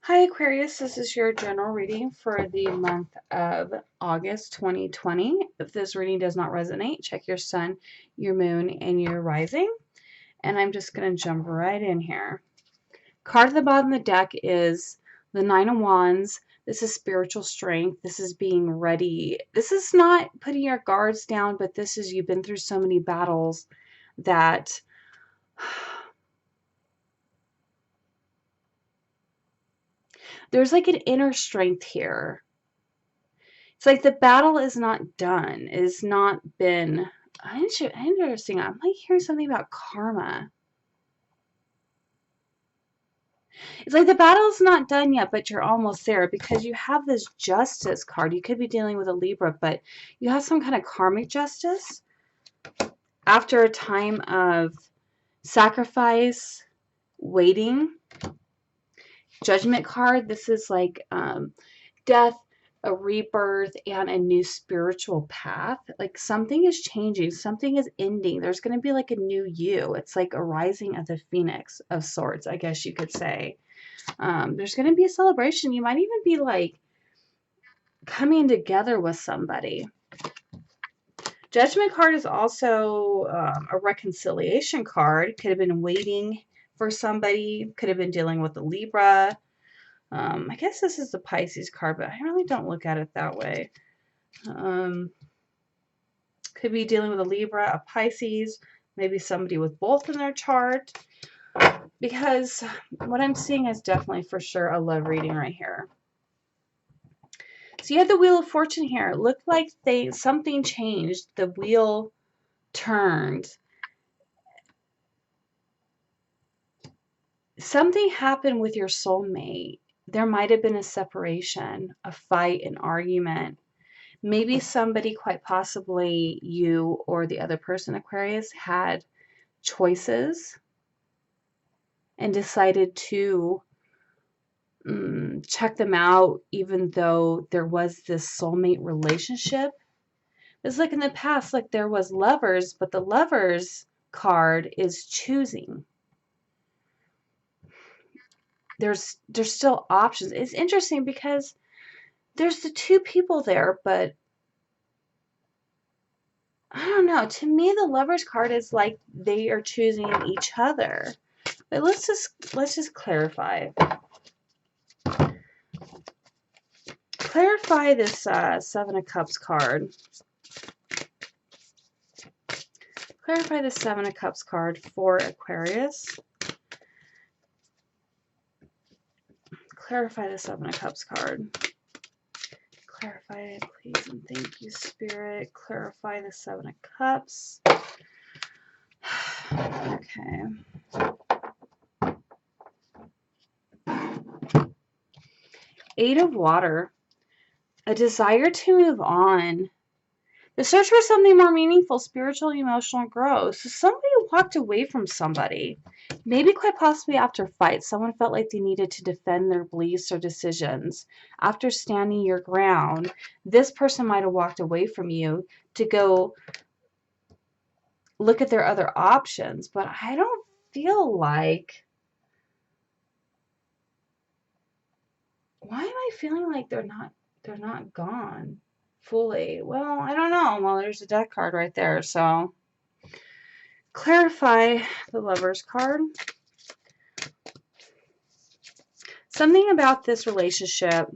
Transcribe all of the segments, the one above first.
Hi Aquarius, this is your general reading for the month of August 2020. If this reading does not resonate, check your sun, your moon, and your rising. And I'm just going to jump right in here. Card at the bottom of the deck is the Nine of Wands. This is spiritual strength. This is being ready. This is not putting your guards down, but this is you've been through so many battles that there's like an inner strength here. It's like the battle is not done. It has not been interesting. I'm like hearing something about karma. It's like the battle's not done yet, but you're almost there because you have this justice card. You could be dealing with a Libra, but you have some kind of karmic justice after a time of sacrifice, waiting. Judgment card. This is like death, a rebirth, and a new spiritual path. Like something is changing, something is ending. There's going to be like a new you. It's like a rising of the phoenix of sorts, I guess you could say. There's going to be a celebration. You might even be like coming together with somebody. Judgment card is also a reconciliation card. Could have been waiting for somebody, could have been dealing with a Libra. I guess this is the Pisces card, but I really don't look at it that way. Could be dealing with a Libra, a Pisces, maybe somebody with both in their chart. Because what I'm seeing is definitely for sure a love reading right here. So you have the Wheel of Fortune here. It looked like something changed. The wheel turned. Something happened with your soulmate. There might have been a separation, a fight, an argument. Maybe somebody, quite possibly you or the other person, Aquarius, had choices and decided to check them out even though there was this soulmate relationship. It's like in the past, like there was lovers, but the lovers card is choosing. There's still options. It's interesting because there's the two people there, but I don't know. To me, the lovers card is like they are choosing each other. But let's just clarify. Clarify this Seven of Cups card. Clarify the Seven of Cups card for Aquarius. Clarify the Seven of Cups card. Clarify it, please, and thank you, Spirit. Clarify the Seven of Cups. Okay. Eight of Water. A desire to move on. The search for something more meaningful, spiritual, emotional growth. So somebody walked away from somebody. Maybe quite possibly after fights. Someone felt like they needed to defend their beliefs or decisions. After standing your ground, this person might have walked away from you to go look at their other options. But I don't feel like... Why am I feeling like they're not gone fully? Well, I don't know. Well, there's a deck card right there, so clarify the Lovers card. Something about this relationship.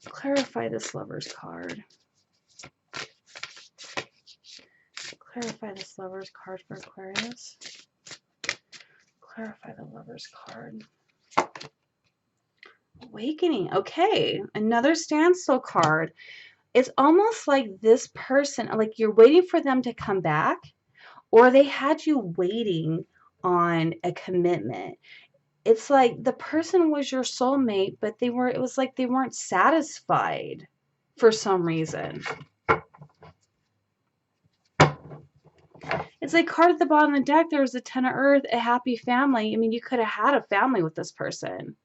Clarify this Lovers card. Clarify this Lovers card for Aquarius. Clarify the Lovers card. Awakening. Okay, another standstill card. It's almost like this person, like you're waiting for them to come back, or they had you waiting on a commitment. It's like the person was your soulmate, but it was like they weren't satisfied for some reason. It's like card at the bottom of the deck, there was a Ten of Earth, a happy family. I mean, you could have had a family with this person.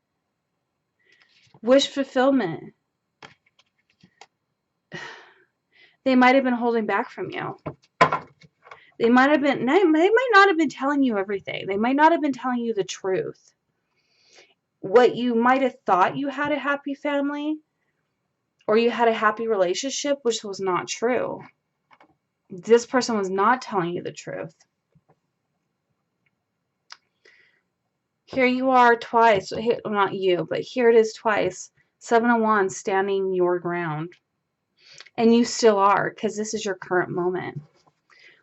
Wish fulfillment. They might have been holding back from you. They might not have been telling you everything. They might not have been telling you the truth. What you might have thought you had a happy family or you had a happy relationship, which was not true. This person was not telling you the truth. Here you are twice. Well, not you, but here it is twice. 7 of Wands standing your ground. And you still are, because this is your current moment.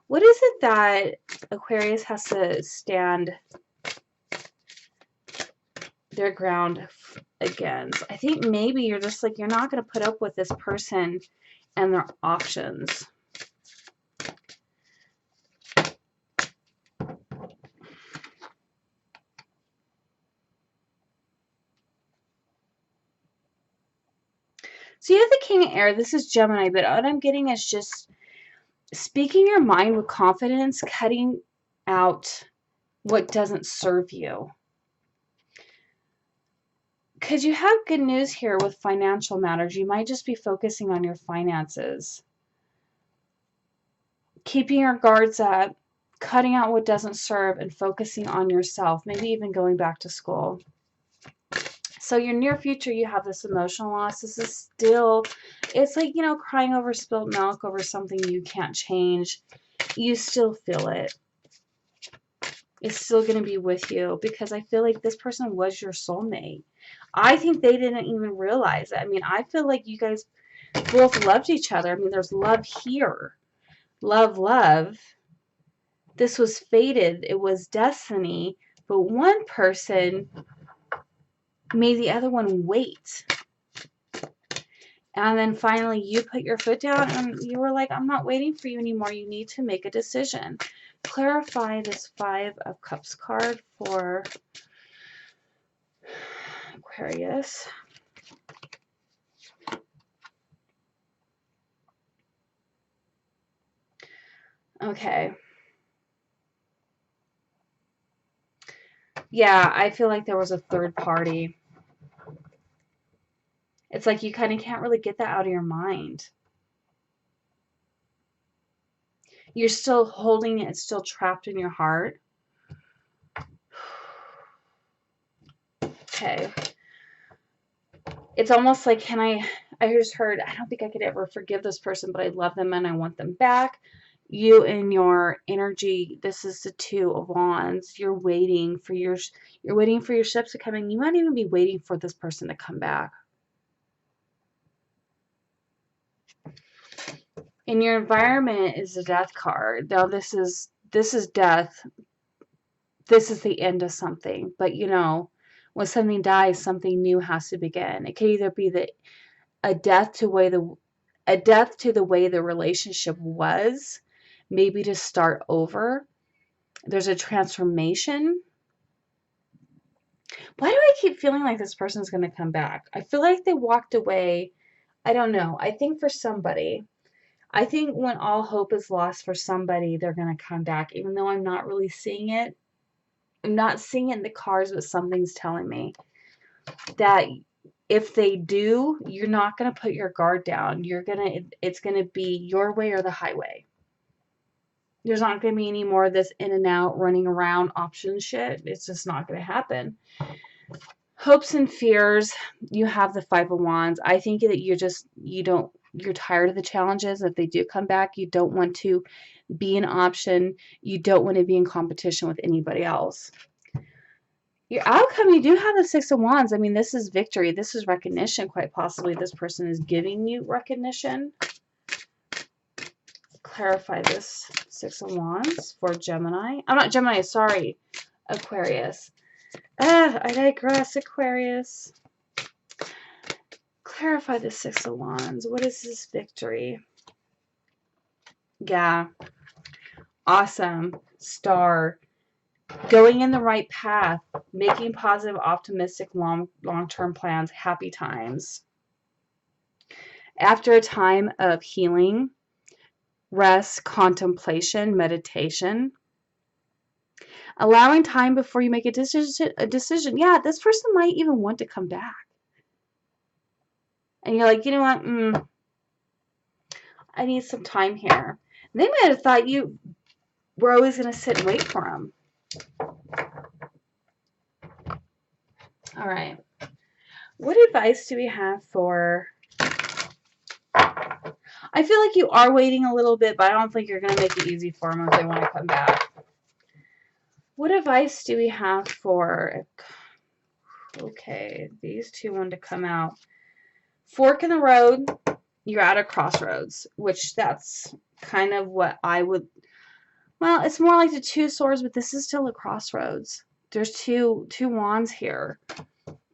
What is it that Aquarius has to stand their ground against? I think maybe you're just like, you're not going to put up with this person and their options. So you have the King of Air. This is Gemini, but what I'm getting is just speaking your mind with confidence, cutting out what doesn't serve you. Because you have good news here with financial matters. You might just be focusing on your finances. Keeping your guards up, cutting out what doesn't serve, and focusing on yourself. Maybe even going back to school. So your near future, you have this emotional loss. This is still, it's like, you know, crying over spilled milk over something you can't change. You still feel it. It's still going to be with you because I feel like this person was your soulmate. I think they didn't even realize it. I mean, I feel like you guys both loved each other. I mean, there's love here. Love, love. This was fated. It was destiny. But one person made the other one wait. And then finally you put your foot down and you were like, I'm not waiting for you anymore. You need to make a decision. Clarify this 5 of Cups card for Aquarius. Okay. Yeah, I feel like there was a third party. It's like you kind of can't really get that out of your mind. You're still holding it. It's still trapped in your heart. Okay. It's almost like, I just heard, I don't think I could ever forgive this person, but I love them and I want them back. You and your energy, this is the 2 of Wands. You're waiting for your ships to come in. You might even be waiting for this person to come back. In your environment is the Death card. Now this is death. This is the end of something. But you know, when something dies, something new has to begin. It can either be a death to the way the relationship was, maybe to start over. There's a transformation. Why do I keep feeling like this person's going to come back? I feel like they walked away. I don't know. I think for somebody, I think when all hope is lost for somebody, they're going to come back, even though I'm not really seeing it. I'm not seeing it in the cards, but something's telling me that if they do, you're not going to put your guard down. It's going to be your way or the highway. There's not going to be any more of this in and out, running around option shit. It's just not going to happen. Hopes and fears. You have the 5 of Wands. I think that you're tired of the challenges. If they do come back, you don't want to be an option. You don't want to be in competition with anybody else. Your outcome, you do have the 6 of Wands. I mean, this is victory. This is recognition. Quite possibly this person is giving you recognition. Clarify this 6 of Wands for Gemini. I'm not Gemini, sorry. Aquarius. I digress, Aquarius. Clarify the 6 of Wands. What is this victory? Yeah. Awesome. Star. Going in the right path. Making positive, optimistic, long-term plans. Happy times. After a time of healing, rest, contemplation, meditation. Allowing time before you make a decision. Yeah, this person might even want to come back. And you're like, you know what? I need some time here. And they might have thought we're always going to sit and wait for them. All right. What advice do we have for... I feel like you are waiting a little bit, but I don't think you're going to make it easy for them if they want to come back. What advice do we have for... Okay, these two want to come out. Fork in the road, you're at a crossroads, which that's kind of what I would... Well, it's more like the two swords, but this is still a crossroads. There's two wands here.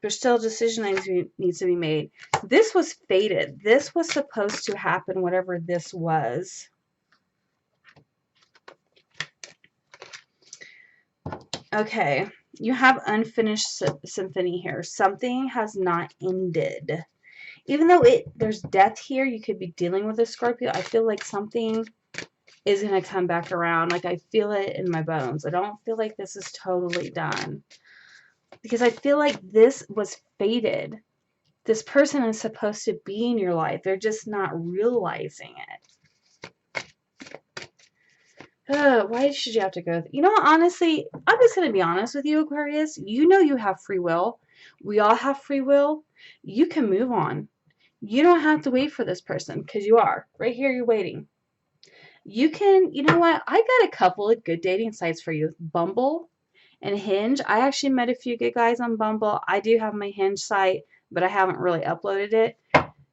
There's still a decision that needs to be made. This was fated. This was supposed to happen, whatever this was. Okay, you have unfinished symphony here. Something has not ended. Even though there's death here, you could be dealing with a Scorpio. I feel like something is going to come back around. Like I feel it in my bones. I don't feel like this is totally done. Because I feel like this was fated. This person is supposed to be in your life. They're just not realizing it. Why should you have to go? You know what, honestly, I'm just going to be honest with you, Aquarius. You know you have free will. We all have free will. You can move on. You don't have to wait for this person because you are. Right here, you're waiting. You can, you know what? I got a couple of good dating sites for you. Bumble and Hinge. I actually met a few good guys on Bumble. I do have my Hinge site, but I haven't really uploaded it.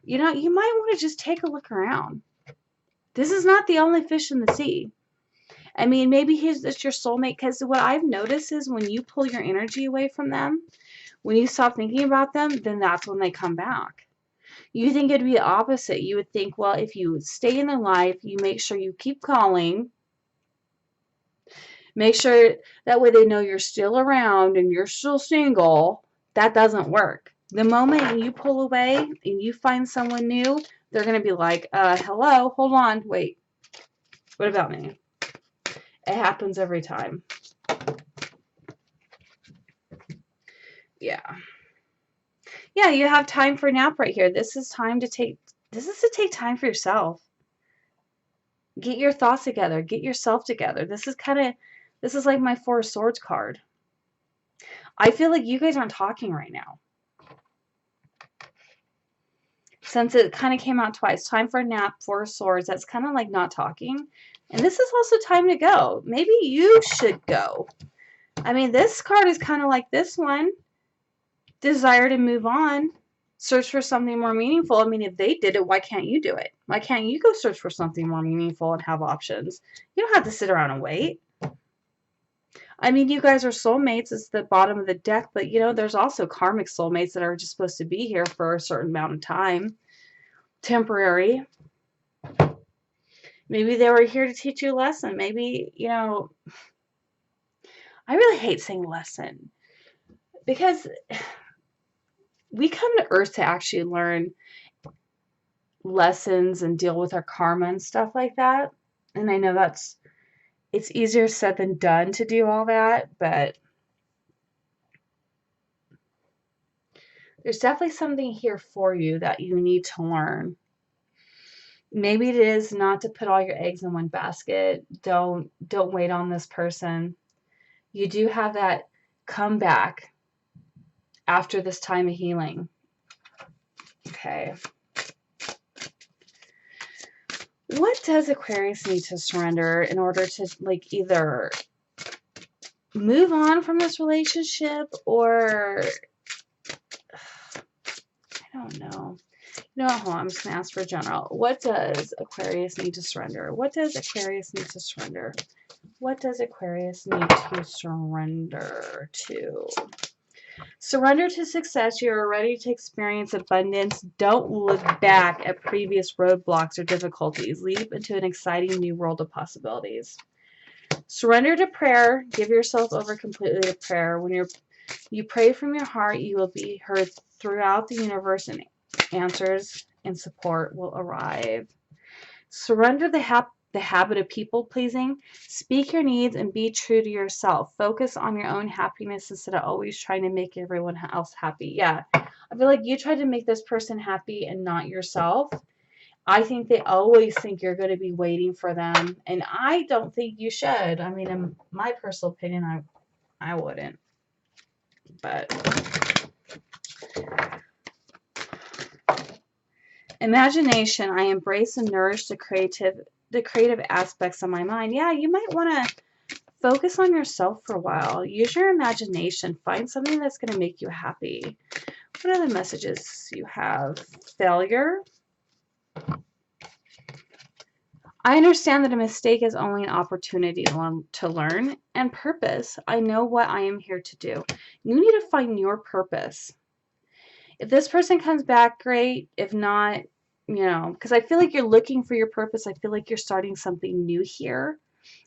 You know, you might want to just take a look around. This is not the only fish in the sea. I mean, maybe it's your soulmate, because what I've noticed is when you pull your energy away from them, when you stop thinking about them, then that's when they come back. You think it'd be the opposite. You would think, well, if you stay in their life, you make sure you keep calling. Make sure that way they know you're still around and you're still single. That doesn't work. The moment you pull away and you find someone new, they're going to be like, hello, hold on, wait. What about me? It happens every time. Yeah. Yeah, you have time for a nap right here. This is to take time for yourself. Get your thoughts together. Get yourself together. This is like my Four of Swords card. I feel like you guys aren't talking right now. Since it kind of came out twice. Time for a nap, Four of Swords. That's kind of like not talking. And this is also time to go. Maybe you should go. I mean, this card is kind of like this one. Desire to move on. Search for something more meaningful. I mean, if they did it, why can't you do it? Why can't you go search for something more meaningful and have options? You don't have to sit around and wait. I mean, you guys are soulmates. It's the bottom of the deck, but you know, there's also karmic soulmates that are just supposed to be here for a certain amount of time. Temporary. Maybe they were here to teach you a lesson. Maybe, you know, I really hate saying lesson because we come to Earth to actually learn lessons and deal with our karma and stuff like that. And I know it's easier said than done to do all that, but there's definitely something here for you that you need to learn. Maybe it is not to put all your eggs in one basket. Don't wait on this person. You do have that comeback after this time of healing. Okay. What does Aquarius need to surrender in order to like either move on from this relationship or I don't know. You know what? Hold on. I'm just going to ask for general. What does Aquarius need to surrender? What does Aquarius need to surrender? What does Aquarius need to surrender to? Surrender to success. You are ready to experience abundance. Don't look back at previous roadblocks or difficulties. Leap into an exciting new world of possibilities. Surrender to prayer. Give yourself over completely to prayer. When you pray from your heart, you will be heard throughout the universe, and answers and support will arrive. Surrender the habit of people pleasing. Speak your needs and be true to yourself. Focus on your own happiness instead of always trying to make everyone else happy. Yeah, I feel like you tried to make this person happy and not yourself. I think they always think you're going to be waiting for them. And I don't think you should. I mean, in my personal opinion, I wouldn't. But imagination, I embrace and nourish the creative aspects of my mind. Yeah, you might want to focus on yourself for a while. Use your imagination. Find something that's going to make you happy. What are the messages you have? Failure. I understand that a mistake is only an opportunity to learn. And purpose. I know what I am here to do. You need to find your purpose. If this person comes back, great. If not, because I feel like you're looking for your purpose. I feel like you're starting something new here,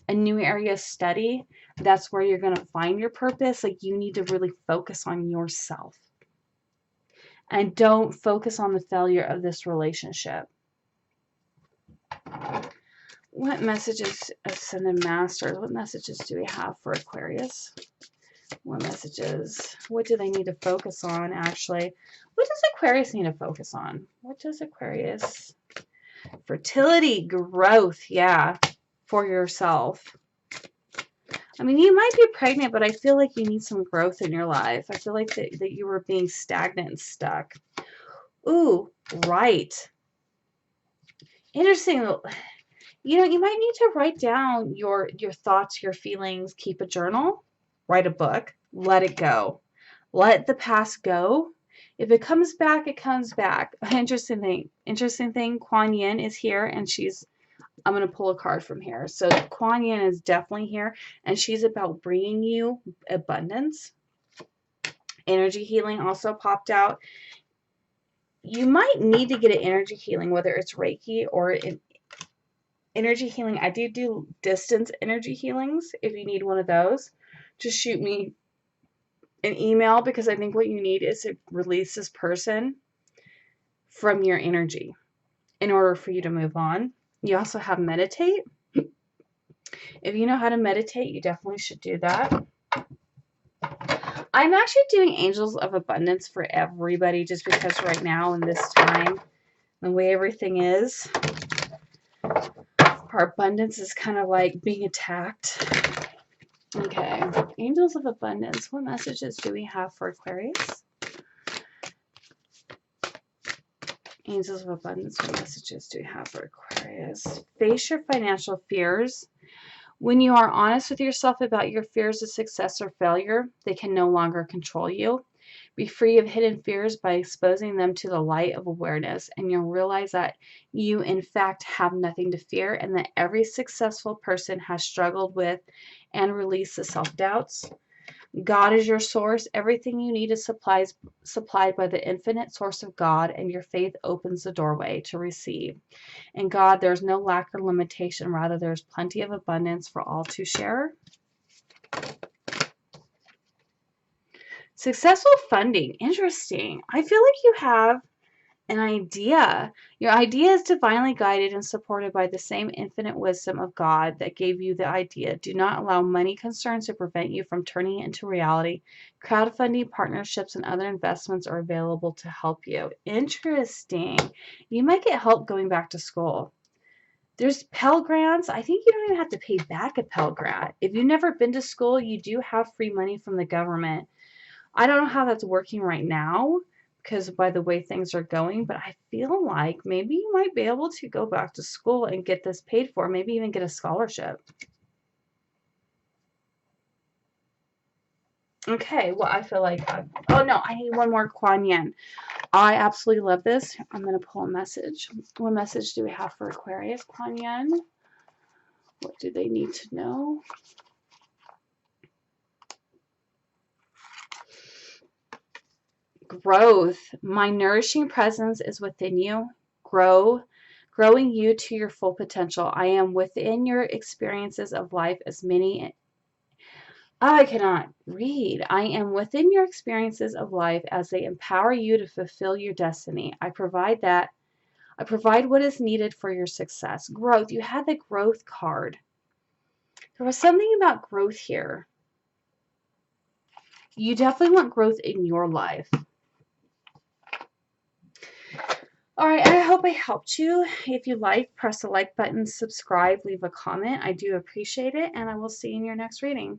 a new area of study. That's where you're going to find your purpose. Like, you need to really focus on yourself. And don't focus on the failure of this relationship. What messages, Ascended Masters, what messages do we have for Aquarius? What messages? What do they need to focus on, actually? What does Aquarius need to focus on? What does Aquarius? Fertility, growth, yeah, for yourself. I mean, you might be pregnant, but I feel like you need some growth in your life. I feel like that you were being stagnant and stuck. Ooh, right. Interesting. You might need to write down your thoughts, your feelings, keep a journal, write a book, let it go. Let the past go. If it comes back, it comes back. Interesting thing, Kuan Yin is here, and I'm going to pull a card from here. So Kuan Yin is definitely here, and she's about bringing you abundance. Energy healing also popped out. You might need to get an energy healing, whether it's Reiki or an energy healing. I do distance energy healings. If you need one of those, just shoot me an email, because I think what you need is to release this person from your energy in order for you to move on. You also have meditate. If you know how to meditate, you definitely should do that. I'm actually doing Angels of Abundance for everybody, just because right now in this time, the way everything is, our abundance is kind of like being attacked. Okay, Angels of Abundance. What messages do we have for Aquarius? Angels of Abundance. What messages do we have for Aquarius? Face your financial fears. When you are honest with yourself about your fears of success or failure, they can no longer control you. Be free of hidden fears by exposing them to the light of awareness, and you'll realize that you, in fact, have nothing to fear, and that every successful person has struggled with and released the self-doubts. God is your source. Everything you need is supplied by the infinite source of God, and your faith opens the doorway to receive. In God, there's no lack or limitation. Rather, there's plenty of abundance for all to share. Successful funding. Interesting. I feel like you have an idea. Your idea is divinely guided and supported by the same infinite wisdom of God that gave you the idea. Do not allow money concerns to prevent you from turning it into reality. Crowdfunding, partnerships, and other investments are available to help you. Interesting. You might get help going back to school. There's Pell Grants. I think you don't even have to pay back a Pell Grant. If you've never been to school, you do have free money from the government. I don't know how that's working right now, because by the way things are going, but I feel like maybe you might be able to go back to school and get this paid for, maybe even get a scholarship. Okay, well, I feel like, oh no, I need one more Kuan Yin. I absolutely love this. I'm going to pull a message. What message do we have for Aquarius, Kuan Yin? What do they need to know? Growth. My nourishing presence is within you. Growing you to your full potential. I am within your experiences of life as many. I cannot read. I am within your experiences of life as they empower you to fulfill your destiny. I provide what is needed for your success. Growth. You had the growth card. There was something about growth here. You definitely want growth in your life. All right, I hope I helped you. If you like, press the like button, subscribe, leave a comment. I do appreciate it, and I will see you in your next reading.